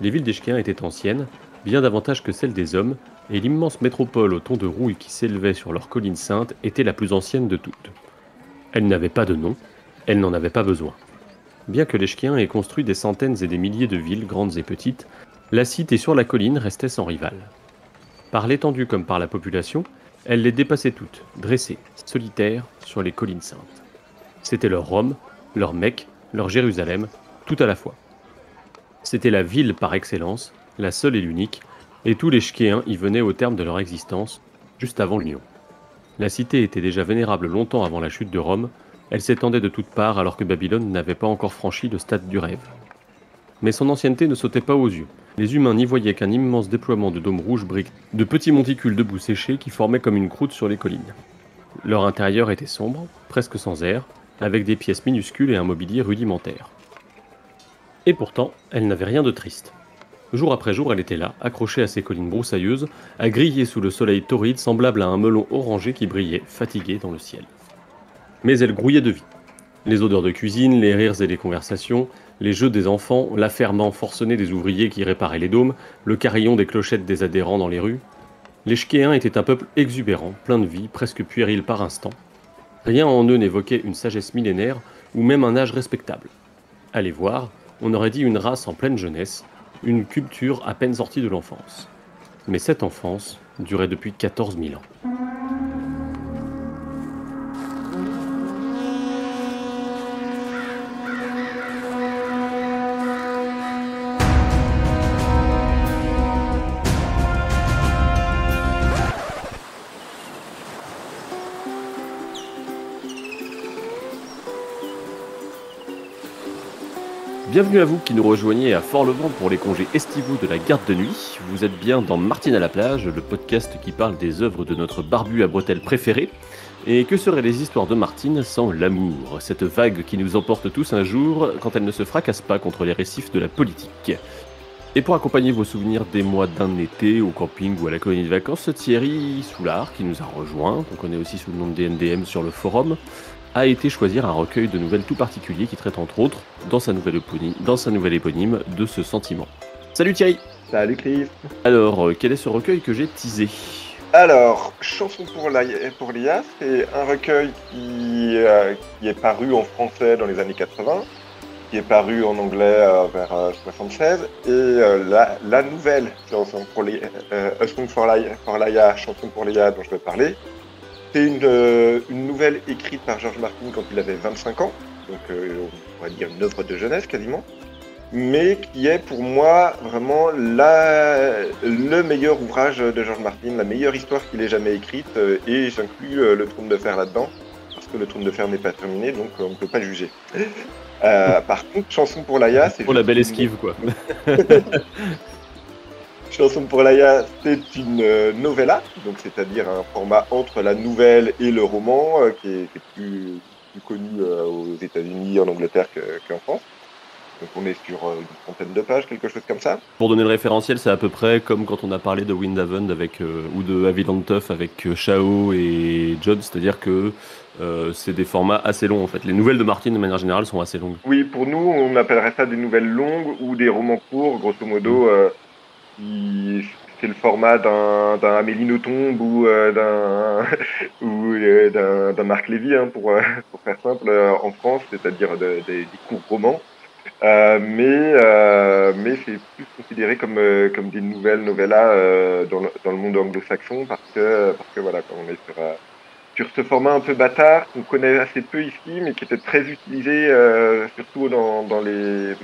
Les villes d'Échquéens étaient anciennes, bien davantage que celles des hommes, et l'immense métropole au ton de rouille qui s'élevait sur leur colline sainte était la plus ancienne de toutes. Elle n'avait pas de nom, elle n'en avait pas besoin. Bien que l'Échquéen ait construit des centaines et des milliers de villes, grandes et petites, la cité sur la colline restait sans rival. Par l'étendue comme par la population, elle les dépassait toutes, dressées, solitaires, sur les collines saintes. C'était leur Rome, leur Mecque, leur Jérusalem, tout à la fois. C'était la ville par excellence, la seule et l'unique, et tous les Chkéens y venaient au terme de leur existence, juste avant l'Union. La cité était déjà vénérable longtemps avant la chute de Rome, elle s'étendait de toutes parts alors que Babylone n'avait pas encore franchi le stade du rêve. Mais son ancienneté ne sautait pas aux yeux. Les humains n'y voyaient qu'un immense déploiement de dômes rouges briques, de petits monticules de boue séchée qui formaient comme une croûte sur les collines. Leur intérieur était sombre, presque sans air, avec des pièces minuscules et un mobilier rudimentaire. Et pourtant, elle n'avait rien de triste. Jour après jour, elle était là, accrochée à ses collines broussailleuses, à griller sous le soleil torride semblable à un melon orangé qui brillait, fatigué, dans le ciel. Mais elle grouillait de vie. Les odeurs de cuisine, les rires et les conversations, les jeux des enfants, l'affairement forcené des ouvriers qui réparaient les dômes, le carillon des clochettes des adhérents dans les rues. Les Chkéens étaient un peuple exubérant, plein de vie, presque puéril par instant. Rien en eux n'évoquait une sagesse millénaire ou même un âge respectable. À les voir, on aurait dit une race en pleine jeunesse, une culture à peine sortie de l'enfance. Mais cette enfance durait depuis 14 000 ans. Bienvenue à vous qui nous rejoignez à Fort-le-Vent pour les congés estivaux de la garde de nuit. Vous êtes bien dans Martine à la plage, le podcast qui parle des œuvres de notre barbu à bretelles préféré. Et que seraient les histoires de Martine sans l'amour, cette vague qui nous emporte tous un jour quand elle ne se fracasse pas contre les récifs de la politique. Et pour accompagner vos souvenirs des mois d'un été, au camping ou à la colonie de vacances, Thierry Soulard, qui nous a rejoint, qu'on connaît aussi sous le nom de DNDM sur le forum, a été choisir un recueil de nouvelles tout particulier qui traite entre autres, dans sa nouvelle éponyme, de ce sentiment. Salut Thierry. Salut Chris. Alors, quel est ce recueil que j'ai teasé? Alors, Chanson pour l'IA, c'est un recueil qui est paru en français dans les années 80, qui est paru en anglais vers 76, et la nouvelle Chanson pour A Song for l'IA, Chanson pour l'IA dont je vais parler, c'est une nouvelle écrite par George Martin quand il avait 25 ans, donc on va dire une œuvre de jeunesse quasiment, mais qui est pour moi vraiment le meilleur ouvrage de George Martin, la meilleure histoire qu'il ait jamais écrite, et j'inclus le Trône de Fer là-dedans, parce que le Trône de Fer n'est pas terminé, donc on ne peut pas le juger. Par contre, Chanson pour l'IA, c'est... Pour la belle esquive, quoi. Chanson pour l'IA, c'est une novella, donc c'est-à-dire un format entre la nouvelle et le roman, qui est plus connu aux États-Unis, en Angleterre qu'en France. Donc on est sur une trentaine de pages, quelque chose comme ça. Pour donner le référentiel, c'est à peu près comme quand on a parlé de Windhaven ou de Haviland Tuff avec Chao et John, c'est-à-dire que c'est des formats assez longs en fait. Les nouvelles de Martin de manière générale sont assez longues. Oui, pour nous, on appellerait ça des nouvelles longues ou des romans courts, grosso modo. C'est le format d'un Amélie Nothomb ou d'un Marc Lévy, hein, pour faire simple, en France, c'est-à-dire des courts romans. Mais c'est plus considéré comme des novellas dans le monde anglo-saxon parce que voilà, quand on est sur ce format un peu bâtard qu'on connaît assez peu ici, mais qui était très utilisé surtout dans le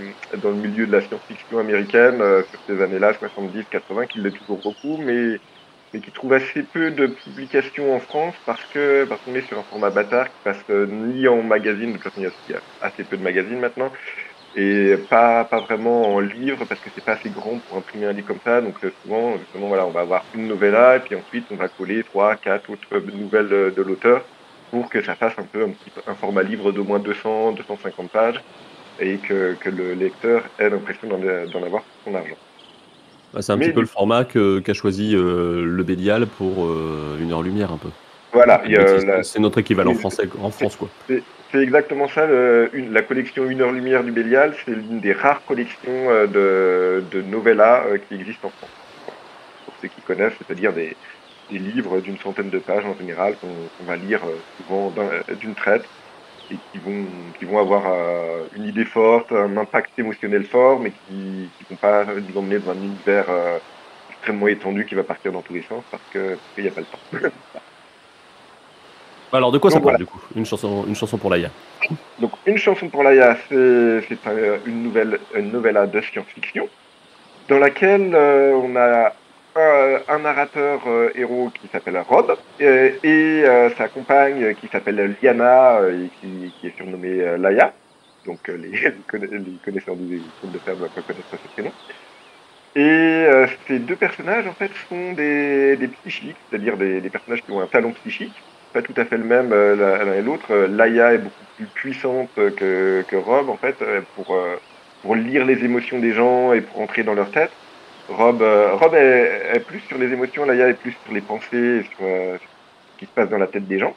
milieu de la science-fiction américaine sur ces années-là, 70-80, qui l'est toujours beaucoup, mais qui trouve assez peu de publications en France parce qu'on est sur un format bâtard qui passe ni en magazine, de toute façon il y a assez peu de magazines maintenant, et pas vraiment en livre parce que c'est pas assez grand pour imprimer un livre comme ça. Donc souvent justement voilà, on va avoir une novella et puis ensuite on va coller 3-4 autres nouvelles de l'auteur pour que ça fasse un peu un format livre d'au moins 200-250 pages et que le lecteur ait l'impression d'en avoir pour son argent. C'est un petit peu le format qu'a choisi le Bélial pour Une heure lumière un peu. Voilà, c'est notre équivalent français en France, quoi. C'est exactement ça. La collection 1 heure lumière du Bélial, c'est l'une des rares collections de novellas qui existent en France. Pour ceux qui connaissent, c'est-à-dire des livres d'une centaine de pages en général qu'on va lire souvent d'une traite et qui vont avoir une idée forte, un impact émotionnel fort, mais qui vont pas nous emmener dans un univers extrêmement étendu qui va partir dans tous les sens parce qu'il n'y a pas le temps. Alors, de quoi Donc, ça parle, du coup? Une chanson pour Laïa. Donc, Une chanson pour Laïa, c'est une novella de science-fiction dans laquelle on a un narrateur héros qui s'appelle Rob et sa compagne qui s'appelle Liana et qui est surnommée Laïa. Donc, les connaisseurs du conte de fées doivent reconnaître ce prénom. Et ces deux personnages, en fait, sont des psychiques, c'est-à-dire des personnages qui ont un talent psychique, pas tout à fait le même l'un et l'autre. Laïa est beaucoup plus puissante que Rob, en fait, pour lire les émotions des gens et pour entrer dans leur tête. Rob est plus sur les émotions, Laïa est plus sur les pensées, sur ce qui se passe dans la tête des gens.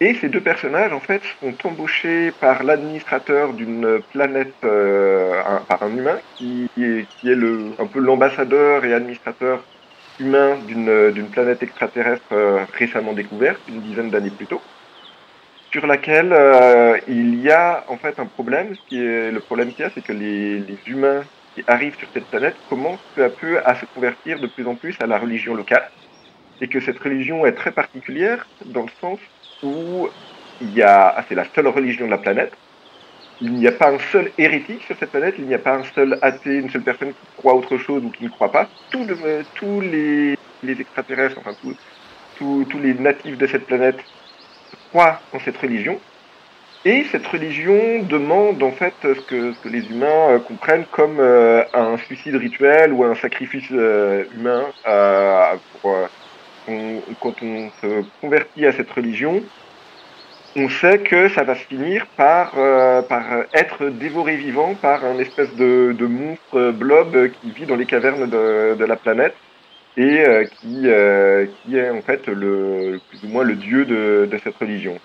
Et ces deux personnages, en fait, sont embauchés par l'administrateur d'une planète, par un humain, qui est un peu l'ambassadeur et administrateur humain d'une planète extraterrestre récemment découverte, une dizaine d'années plus tôt, sur laquelle il y a en fait un problème. Le problème qu'il y a, c'est que les humains qui arrivent sur cette planète commencent peu à peu à se convertir de plus en plus à la religion locale, et que cette religion est très particulière dans le sens où c'est la seule religion de la planète. Il n'y a pas un seul hérétique sur cette planète, il n'y a pas un seul athée, une seule personne qui croit autre chose ou qui ne croit pas. Tous les extraterrestres, enfin tous les natifs de cette planète croient en cette religion. Et cette religion demande en fait ce que les humains comprennent comme un suicide rituel ou un sacrifice humain. Quand on se convertit à cette religion, on sait que ça va se finir par être dévoré vivant par un espèce de monstre blob qui vit dans les cavernes de la planète et qui est en fait plus ou moins le dieu de cette religion.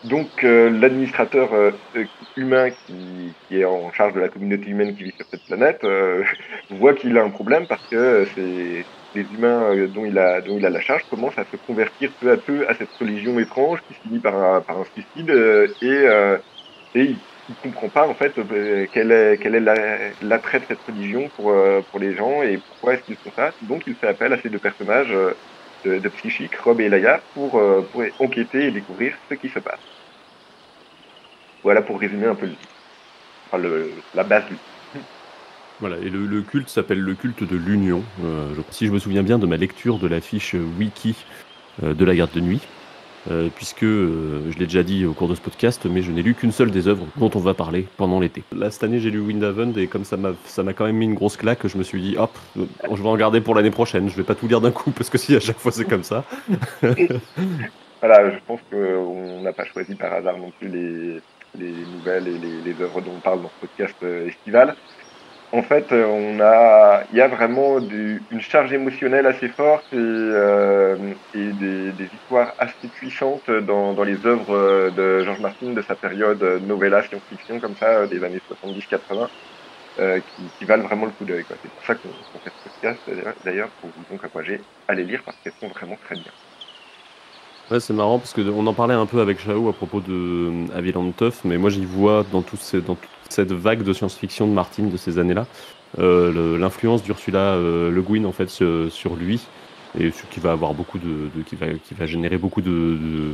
Donc l'administrateur humain qui est en charge de la communauté humaine qui vit sur cette planète voit qu'il a un problème parce que les humains dont il a la charge commencent à se convertir peu à peu à cette religion étrange qui se finit par un suicide et il comprend pas en fait quel est l'attrait de cette religion pour les gens et pourquoi est-ce qu'ils font ça. Donc il fait appel à ces deux personnages de psychique, Rob et Laïa, pour enquêter et découvrir ce qui se passe. Voilà pour résumer un peu la base du. Voilà, et le culte s'appelle le culte de l'Union. Si je me souviens bien de ma lecture de la fiche wiki de la garde de nuit, puisque je l'ai déjà dit au cours de ce podcast, mais je n'ai lu qu'une seule des œuvres dont on va parler pendant l'été. Là, cette année, j'ai lu Windhaven, et comme ça m'a quand même mis une grosse claque, je me suis dit, hop, je vais en garder pour l'année prochaine. Je vais pas tout lire d'un coup, parce que si à chaque fois c'est comme ça. Voilà, je pense qu'on n'a pas choisi par hasard non plus les nouvelles et les œuvres dont on parle dans ce podcast estival. En fait, il y a vraiment une charge émotionnelle assez forte et des histoires assez puissantes dans les œuvres de George Martin de sa période novella science-fiction comme ça des années 70-80 qui valent vraiment le coup d'œil. C'est pour ça qu'on fait ce podcast d'ailleurs pour vous encourager à les lire parce qu'elles sont vraiment très bien. Ouais, c'est marrant parce qu'on en parlait un peu avec Chao à propos de Haviland Tough, mais moi j'y vois dans toute cette vague de science-fiction de Martin de ces années-là l'influence d'Ursula Le Guin en fait sur lui, et ce qui va avoir beaucoup qui va générer beaucoup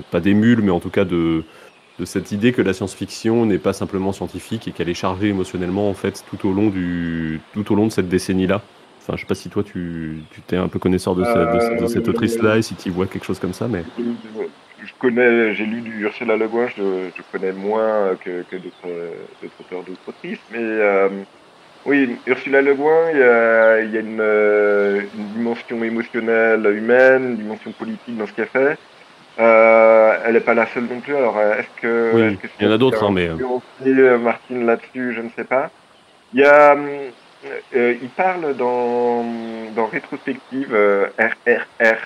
pas d'émules, mais en tout cas de cette idée que la science-fiction n'est pas simplement scientifique et qu'elle est chargée émotionnellement en fait tout au long de cette décennie-là. Enfin, je sais pas si toi tu t'es un peu connaisseur de cette autrice-là et si tu vois quelque chose comme ça, mais. J'ai lu du Ursula Le Guin, je connais moins que d'autres auteurs, d'autres autrices, mais oui, Ursula Le Guin, il y a une dimension émotionnelle humaine, une dimension politique dans ce qu'elle fait. Elle n'est pas la seule non plus, alors Oui, il y en a d'autres, hein, mais. Martine là-dessus, je ne sais pas. Il y a Il parle dans Rétrospective RRR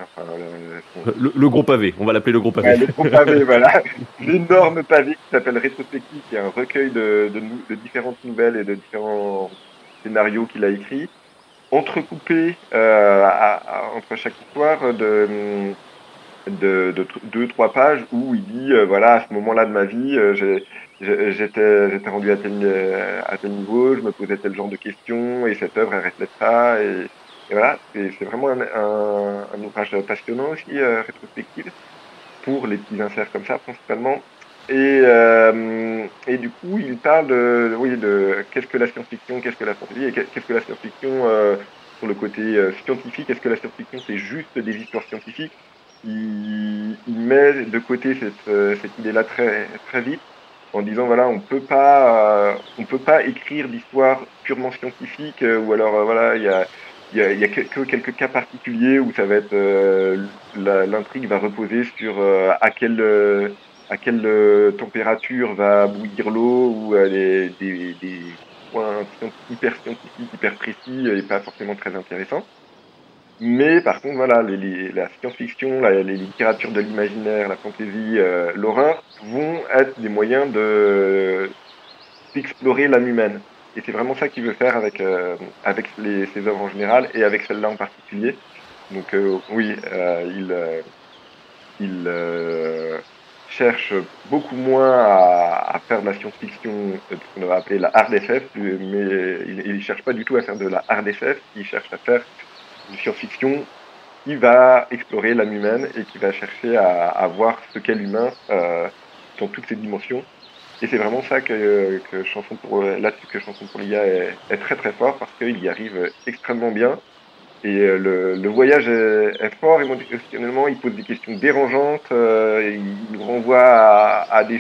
enfin, Le gros pavé, on va l'appeler le gros pavé. ouais, le gros pavé, voilà, l'énorme pavé qui s'appelle Rétrospective, qui est un recueil de différentes nouvelles et de différents scénarios qu'il a écrits, entrecoupés entre chaque histoire de 2, 3 pages où il dit voilà, à ce moment-là de ma vie, j'étais rendu à tel niveau, je me posais tel genre de questions et cette œuvre elle reflète ça et voilà, c'est vraiment un ouvrage passionnant aussi, rétrospective, pour les petits inserts comme ça principalement. Et du coup, il parle oui, de qu'est-ce que la science-fiction, qu'est-ce que la fantasy, et qu'est-ce que la science-fiction sur le côté scientifique, est-ce que la science-fiction c'est juste des histoires scientifiques. Il met de côté cette idée-là très vite en disant voilà, on peut pas écrire d'histoire purement scientifique ou alors voilà, il y a que quelques cas particuliers où ça va être l'intrigue va reposer sur à quelle température va bouillir l'eau ou des points hyper scientifiques, hyper précis et pas forcément très intéressants. Mais par contre, voilà, la science-fiction, les littératures de l'imaginaire, la fantasy, l'horreur vont être des moyens d'explorer l'âme humaine. Et c'est vraiment ça qu'il veut faire avec ses œuvres en général et avec celle-là en particulier. Donc oui, il cherche beaucoup moins à faire de la science-fiction, ce qu'on va appeler la hard SF, mais il cherche pas du tout à faire de la hard SF, il cherche à faire une science-fiction qui va explorer l'âme humaine et qui va chercher à voir ce qu'est l'humain dans toutes ses dimensions. Et c'est vraiment ça là-dessus que Chanson pour l'IA est très très fort parce qu'il y arrive extrêmement bien. Et le voyage est fort émotionnellement, il pose des questions dérangeantes, il nous renvoie à des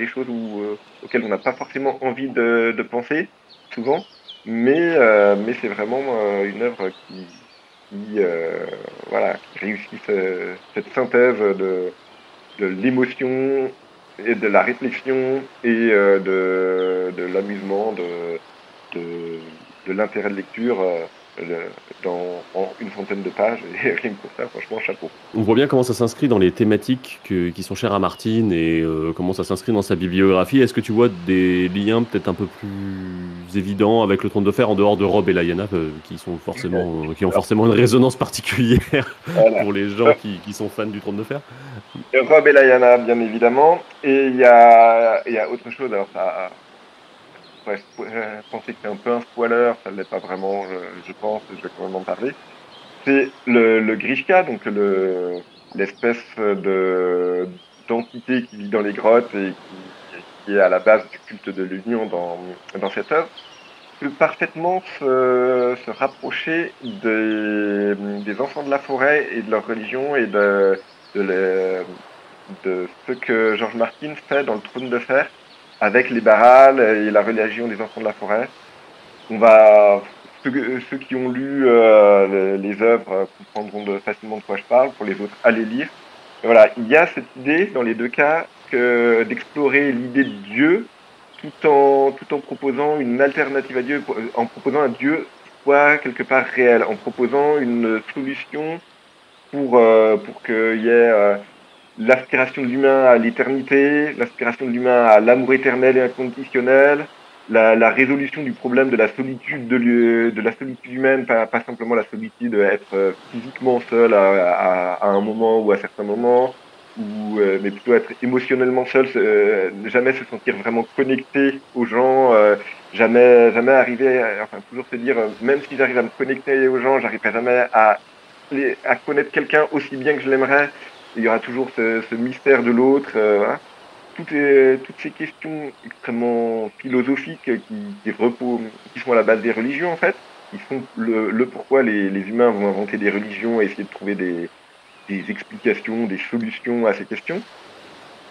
choses auxquelles on n'a pas forcément envie de penser, souvent, mais c'est vraiment une œuvre voilà, qui réussit cette synthèse de l'émotion et de la réflexion et de l'amusement, de, de l'intérêt de lecture en une centaine de pages. Et rien que pour ça, franchement, chapeau. On voit bien comment ça s'inscrit dans les thématiques qui sont chères à Martine et comment ça s'inscrit dans sa bibliographie. Est-ce que tu vois des liens peut-être un peu plus évidents avec le Trône de Fer en dehors de Rob et Lyanna qui ont Alors, forcément une résonance particulière voilà. pour les gens qui sont fans du Trône de Fer? Rob et Lyanna, bien évidemment. Et il y a autre chose. Alors, ça, je pensais que c'était un peu un spoiler, ça ne l'est pas vraiment, je pense, je vais quand même en parler. C'est le Grishka, donc l'espèce d'entité qui vit dans les grottes et qui est à la base du culte de l'union dans cette œuvre, peut parfaitement se rapprocher des enfants de la forêt et de leur religion et de, les- de ce que George Martin fait dans le Trône de Fer avec les Barals et la religion des enfants de la forêt. On va ceux qui ont lu les œuvres comprendront facilement de quoi je parle. Pour les autres, allez lire. Et voilà, il y a cette idée dans les deux cas que d'explorer l'idée de Dieu tout en proposant une alternative à Dieu, en proposant un Dieu soit quelque part réel, en proposant une solution pour qu'il y ait l'aspiration de l'humain à l'éternité, l'aspiration de l'humain à l'amour éternel et inconditionnel, la résolution du problème de la solitude de la solitude humaine, pas simplement la solitude, être physiquement seul à un moment ou à certains moments, mais plutôt être émotionnellement seul, jamais se sentir vraiment connecté aux gens, jamais arriver, enfin toujours se dire, même si j'arrive à me connecter aux gens, j'arriverai jamais à connaître quelqu'un aussi bien que je l'aimerais. Il y aura toujours ce mystère de l'autre. Voilà. Toutes ces questions extrêmement philosophiques qui sont à la base des religions, en fait, qui sont le pourquoi les humains vont inventer des religions et essayer de trouver des explications, des solutions à ces questions.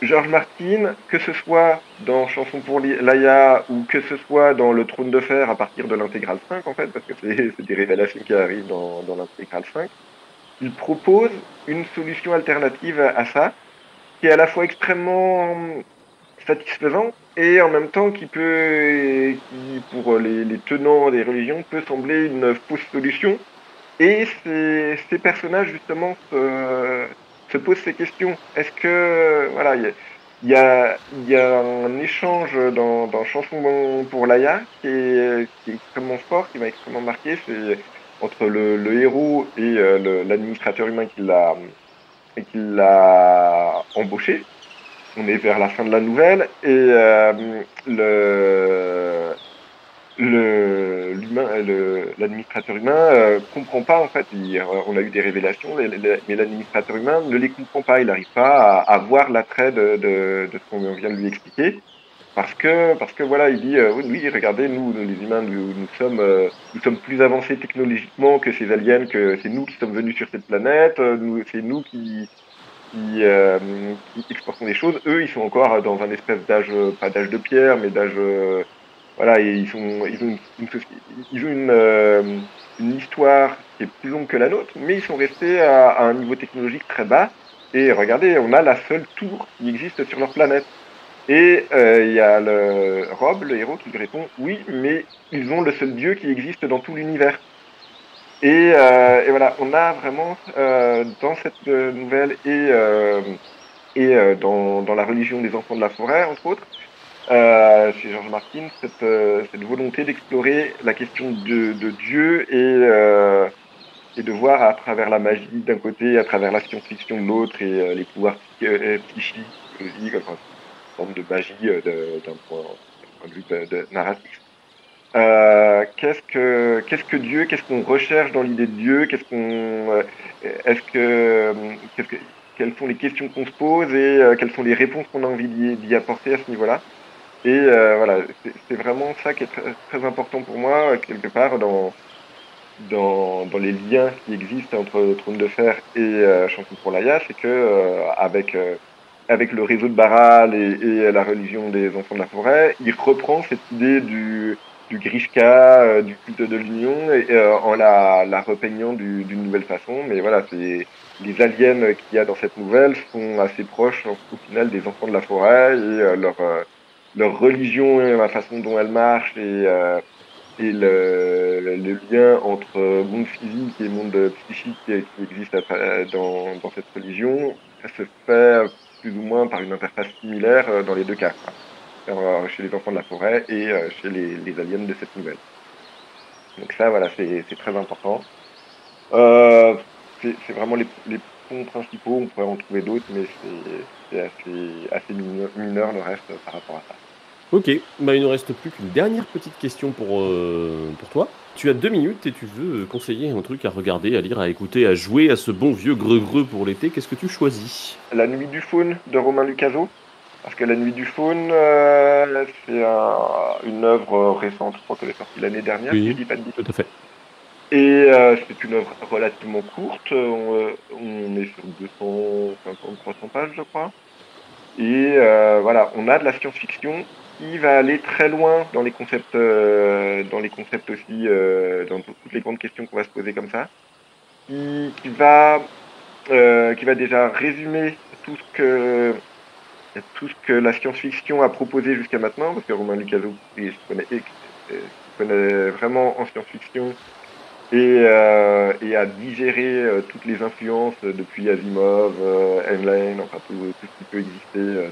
George Martin, que ce soit dans Chanson pour Laïa ou que ce soit dans Le Trône de Fer à partir de l'intégrale 5, en fait, parce que c'est des révélations qui arrivent dans l'intégrale 5, il propose une solution alternative à ça, qui est à la fois extrêmement satisfaisante et en même temps qui pour les tenants des religions, peut sembler une fausse solution. Et ces personnages, justement, se posent ces questions. Est-ce que, voilà, il y a un échange dans Chanson pour Laïa qui est extrêmement fort, qui m'a extrêmement marqué, c'est entre le héros et l'administrateur humain qui l'a embauché. On est vers la fin de la nouvelle et l'administrateur humain comprend pas en fait. On a eu des révélations, mais l'administrateur humain ne les comprend pas. Il n'arrive pas à voir l'attrait de ce qu'on vient de lui expliquer. Parce que voilà, il dit oui, regardez, nous les humains, nous sommes plus avancés technologiquement que ces aliens, que c'est nous qui sommes venus sur cette planète, c'est nous qui exportent des choses. Eux, ils sont encore dans un espèce d'âge, pas d'âge de pierre, mais d'âge, voilà, et ils ont une histoire qui est plus longue que la nôtre, mais ils sont restés à un niveau technologique très bas. Et regardez, on a la seule tour qui existe sur leur planète. Et il y a Rob, le héros, qui lui répond oui, mais ils ont le seul dieu qui existe dans tout l'univers. Et voilà, on a vraiment dans cette nouvelle et dans la religion des enfants de la forêt, entre autres, chez George Martin, cette volonté d'explorer la question de Dieu et de voir à travers la magie d'un côté, à travers la science-fiction de l'autre et les pouvoirs psychiques, psychologiques, enfin, une forme de magie d'un point de vue narratif. Qu'est-ce que Dieu, qu'est-ce qu'on recherche dans l'idée de Dieu, quelles sont les questions qu'on se pose et quelles sont les réponses qu'on a envie d'y apporter à ce niveau-là. Et voilà, c'est vraiment ça qui est très, très important pour moi, quelque part, dans les liens qui existent entre Trône de Fer et Chanson pour Laïa, c'est que avec le réseau de Baral et la religion des enfants de la forêt, il reprend cette idée du Grishka, du culte de l'union, en la repeignant d'une nouvelle façon. Mais voilà, les aliens qu'il y a dans cette nouvelle sont assez proches, au final, des enfants de la forêt et leur religion et la façon dont elle marche et le lien entre monde physique et monde psychique qui existe dans cette religion, ça se fait plus ou moins par une interface similaire dans les deux cas, chez les enfants de la forêt et chez les aliens de cette nouvelle. Donc ça, voilà, c'est très important. C'est vraiment les ponts principaux, on pourrait en trouver d'autres, mais c'est assez mineur le reste par rapport à ça. Ok, bah il ne reste plus qu'une dernière petite question pour toi. Tu as 2 minutes et tu veux conseiller un truc à regarder, à lire, à écouter, à jouer à ce bon vieux greu-greu pour l'été. Qu'est-ce que tu choisis? La Nuit du Faune de Romain Lucaso. Parce que La Nuit du Faune, c'est une œuvre récente, je crois qu'elle est sortie l'année dernière, si je dis pas de bêtises. Tout à fait. Et c'est une œuvre relativement courte, on est sur 250-300 pages, je crois. Et voilà, on a de la science-fiction qui va aller très loin dans les concepts aussi, dans toutes les grandes questions qu'on va se poser comme ça, qui va déjà résumer tout ce que la science-fiction a proposé jusqu'à maintenant, parce que Romain Lucaso il se connaît vraiment en science-fiction et a digéré toutes les influences depuis Asimov, Heinlein, enfin tout ce qui peut exister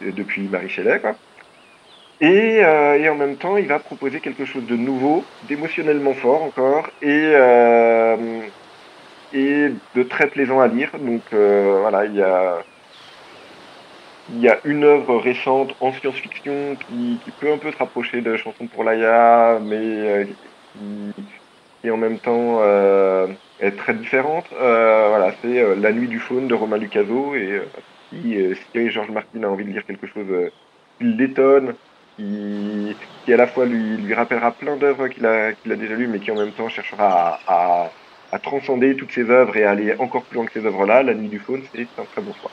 depuis Mary Shelley, quoi. Et en même temps, il va proposer quelque chose de nouveau, d'émotionnellement fort encore, et de très plaisant à lire. Donc voilà, il y a une œuvre récente en science-fiction qui peut un peu se rapprocher de Chanson pour Laïa, mais qui en même temps est très différente. Voilà, c'est La Nuit du Faune de Romain Lucaso. Et si George Martin a envie de lire quelque chose qui l'étonne, qui à la fois lui rappellera plein d'œuvres qu'il a déjà lues, mais qui en même temps cherchera à transcender toutes ses œuvres et à aller encore plus loin que ces œuvres-là, La Nuit du Faune, c'est un très bon choix.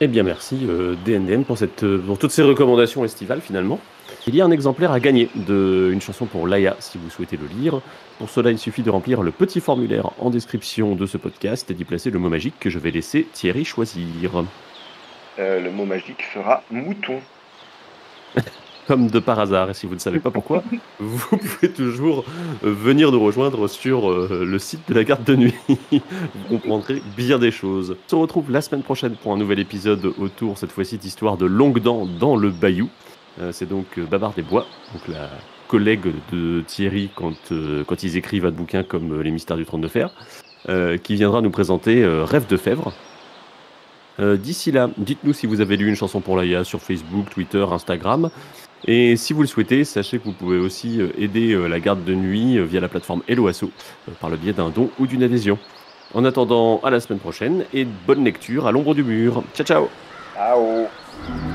Eh bien merci DNDM pour toutes ces recommandations estivales finalement. Il y a un exemplaire à gagner d'une chanson pour Laïa si vous souhaitez le lire. Pour cela, il suffit de remplir le petit formulaire en description de ce podcast et d'y placer le mot magique que je vais laisser Thierry choisir. Le mot magique sera mouton. Comme de par hasard, et si vous ne savez pas pourquoi, vous pouvez toujours venir nous rejoindre sur le site de la garde de nuit. Vous comprendrez bien des choses. On se retrouve la semaine prochaine pour un nouvel épisode autour, cette fois-ci, d'histoire de Longue Dent dans le Bayou. C'est donc Babar des Bois, donc la collègue de Thierry quand ils écrivent un bouquin comme Les Mystères du Trône de Fer, qui viendra nous présenter Rêve de Fèvre. D'ici là, dites-nous si vous avez lu une chanson pour Laïa sur Facebook, Twitter, Instagram. Et si vous le souhaitez, sachez que vous pouvez aussi aider la garde de nuit via la plateforme Helloasso par le biais d'un don ou d'une adhésion. En attendant, à la semaine prochaine et bonne lecture à l'ombre du mur. Ciao ciao. Ciao.